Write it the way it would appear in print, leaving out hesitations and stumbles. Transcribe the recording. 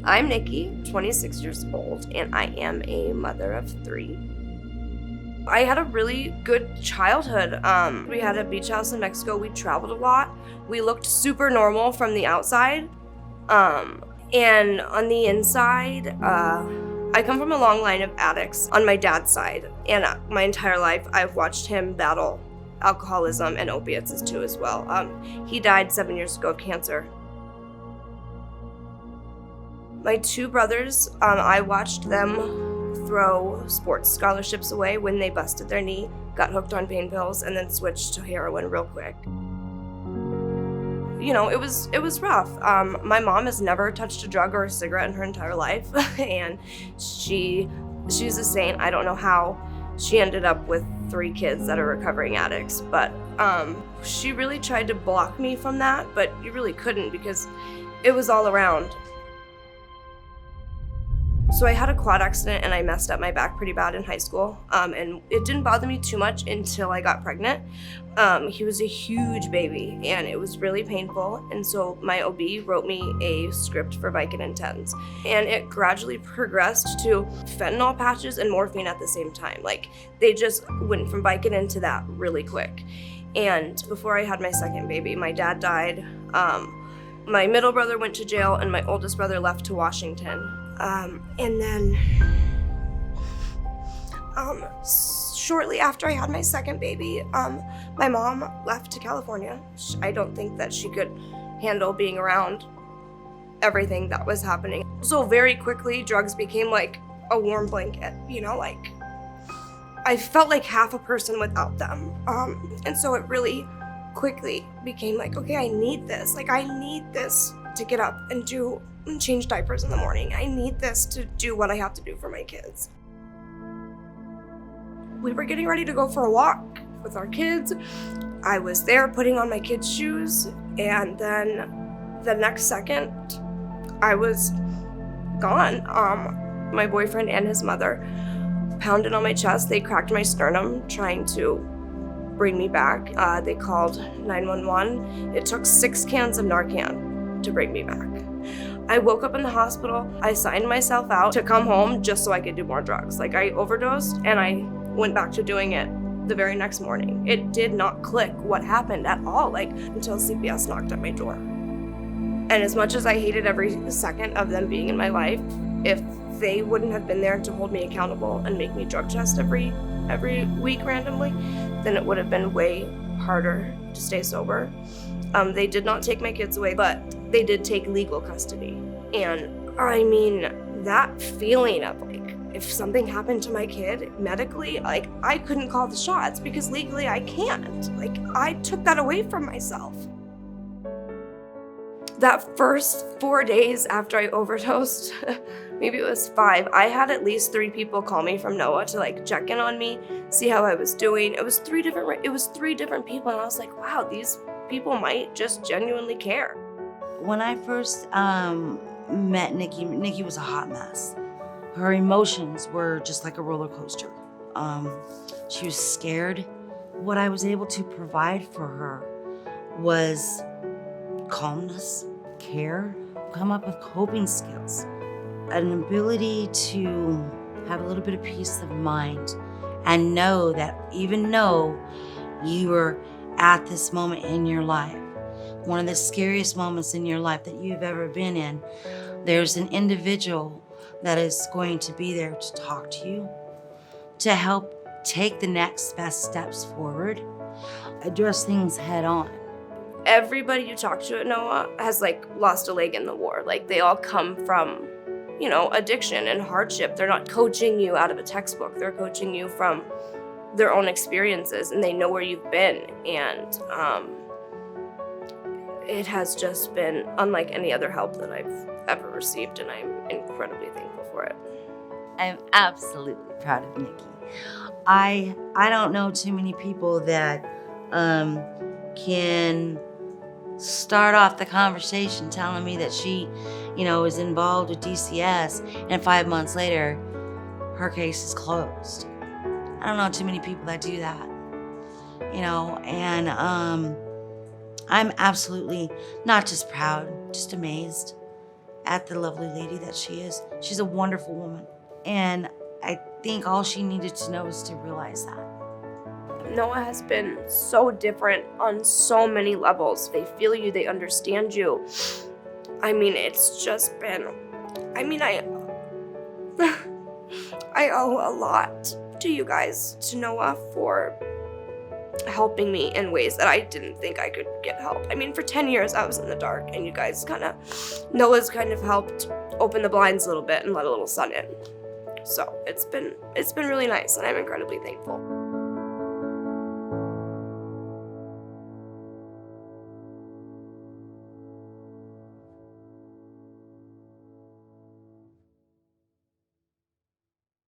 I'm Nikki, 26 years old, and I am a mother of 3. I had a really good childhood. We had a beach house in Mexico. We traveled a lot. We looked super normal from the outside. And on the inside, I come from a long line of addicts on my dad's side. And my entire life, I've watched him battle alcoholism and opiates too as well. He died 7 years ago of cancer. My 2 brothers, I watched them throw sports scholarships away when they busted their knee, got hooked on pain pills, and then switched to heroin real quick. You know, it was rough. My mom has never touched a drug or a cigarette in her entire life, and she's a saint. I don't know how she ended up with 3 kids that are recovering addicts, but she really tried to block me from that, but you really couldn't because it was all around. So I had a quad accident and I messed up my back pretty bad in high school, and it didn't bother me too much until I got pregnant. He was a huge baby and it was really painful, and so my OB wrote me a script for Vicodin 10s, and it gradually progressed to fentanyl patches and morphine at the same time. Like, they just went from Vicodin to that really quick. And before I had my second baby, my dad died. My middle brother went to jail and my oldest brother left to Washington. And then shortly after I had my second baby, my mom left to California. I don't think that she could handle being around everything that was happening. So very quickly, drugs became like a warm blanket, you know, like I felt like half a person without them. And so it really quickly became like, okay, I need this. Like, I need this to get up and change diapers in the morning. I need this to do what I have to do for my kids. We were getting ready to go for a walk with our kids. I was there putting on my kids' shoes, and then the next second, I was gone. My boyfriend and his mother pounded on my chest. They cracked my sternum trying to bring me back. They called 911. It took 6 cans of Narcan to bring me back. I woke up in the hospital. I signed myself out to come home just so I could do more drugs. Like, I overdosed and I went back to doing it the very next morning. It did not click what happened at all, like, until CPS knocked at my door. And as much as I hated every second of them being in my life, if they wouldn't have been there to hold me accountable and make me drug test every week randomly, then it would have been way harder to stay sober. They did not take my kids away, but they did take legal custody. And I mean, that feeling of like, if something happened to my kid medically, like, I couldn't call the shots because legally I can't. Like, I took that away from myself. That first 4 days after I overdosed, maybe it was 5, I had at least 3 people call me from NOAA to like check in on me, see how I was doing. It was 3 different people, and I was like, wow, these people might just genuinely care. When I first met Nikki was a hot mess. Her emotions were just like a roller coaster. She was scared. What I was able to provide for her was calmness, care, come up with coping skills, an ability to have a little bit of peace of mind and know that even though you were at this moment in your life, one of the scariest moments in your life that you've ever been in, there's an individual that is going to be there to talk to you, to help take the next best steps forward, address things head on. Everybody you talk to at NOAA has like lost a leg in the war. Like, they all come from, you know, addiction and hardship. They're not coaching you out of a textbook. They're coaching you from their own experiences, and they know where you've been. And it has just been unlike any other help that I've ever received, and I'm incredibly thankful for it. I'm absolutely proud of Nikki. I don't know too many people that can start off the conversation telling me that she, is involved with DCS, and 5 months later, her case is closed. I don't know too many people that do that, and I'm absolutely not just proud, just amazed at the lovely lady that she is. She's a wonderful woman. And I think all she needed to know is to realize that. Noah has been so different on so many levels. They feel you, they understand you. I mean, it's just been, I owe a lot to you guys, to Noah, for helping me in ways that I didn't think I could get help. I mean, for 10 years I was in the dark, and you guys Noah's kind of helped open the blinds a little bit and let a little sun in. So it's been really nice, and I'm incredibly thankful.